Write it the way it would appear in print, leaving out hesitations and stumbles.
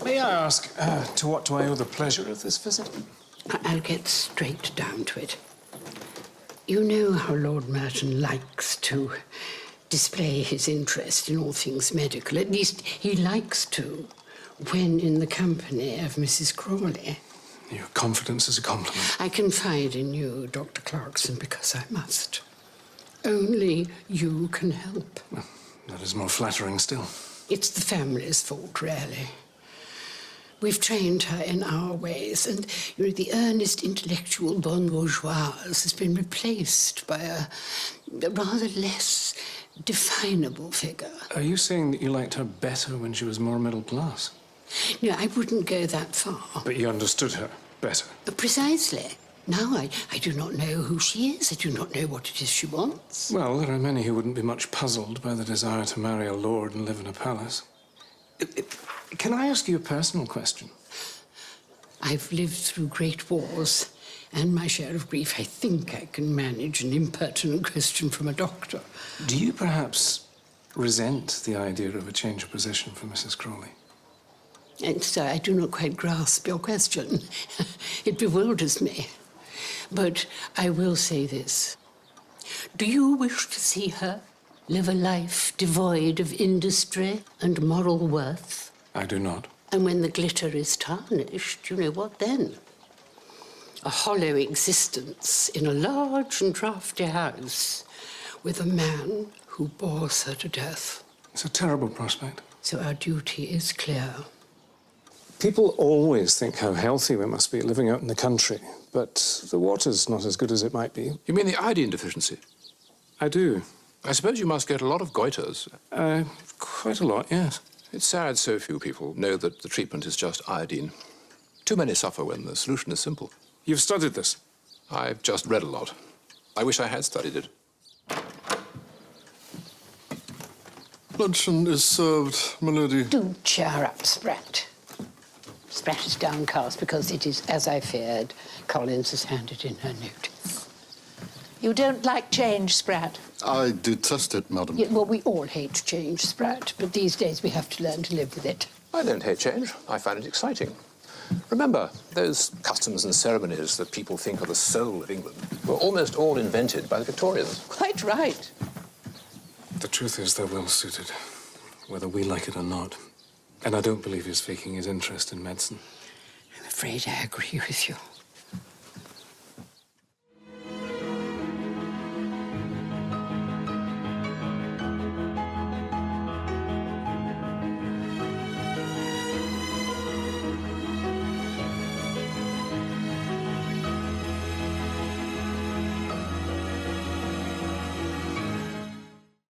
May I ask, to what do I owe the pleasure of this visit? I'll get straight down to it. You know how Lord Merton likes to display his interest in all things medical. At least he likes to, when in the company of Mrs. Crawley. Your confidence is a compliment. I confide in you, Doctor Clarkson, because I must. Only you can help. Well, that is more flattering still. It's the family's fault, really. We've trained her in our ways, and the earnest intellectual bonne bourgeoise has been replaced by a rather less definable figure. Are you saying that you liked her better when she was more middle class? No, I wouldn't go that far. But you understood her better? Precisely. Now I do not know who she is. I do not know what it is she wants. Well, there are many who wouldn't be much puzzled by the desire to marry a lord and live in a palace. Can I ask you a personal question? I've lived through great wars and my share of grief. I think I can manage an impertinent question from a doctor. Do you perhaps resent the idea of a change of position for Mrs. Crawley? And so I do not quite grasp your question. It bewilders me. But I will say this. Do you wish to see her live a life devoid of industry and moral worth? I do not. And when the glitter is tarnished, you know what then? A hollow existence in a large and draughty house with a man who bores her to death. It's a terrible prospect. So our duty is clear. People always think how healthy we must be living out in the country, but the water's not as good as it might be. You mean the iodine deficiency? I do. I suppose you must get a lot of goiters. Quite a lot, yes. It's sad so few people know that the treatment is just iodine. Too many suffer when the solution is simple. You've studied this? I've just read a lot. I wish I had studied it. Luncheon is served, my lady. Do cheer up, Sprat. Sprat is downcast because it is, as I feared, Collins has handed in her notice. You don't like change, Sprat? I detest it, madam. Yeah, well, we all hate change, Sprat, but these days we have to learn to live with it. I don't hate change. I find it exciting. Remember, those customs and ceremonies that people think are the soul of England were almost all invented by the Victorians. Quite right. The truth is they're well suited, whether we like it or not. And I don't believe he's faking his interest in medicine. I'm afraid I agree with you.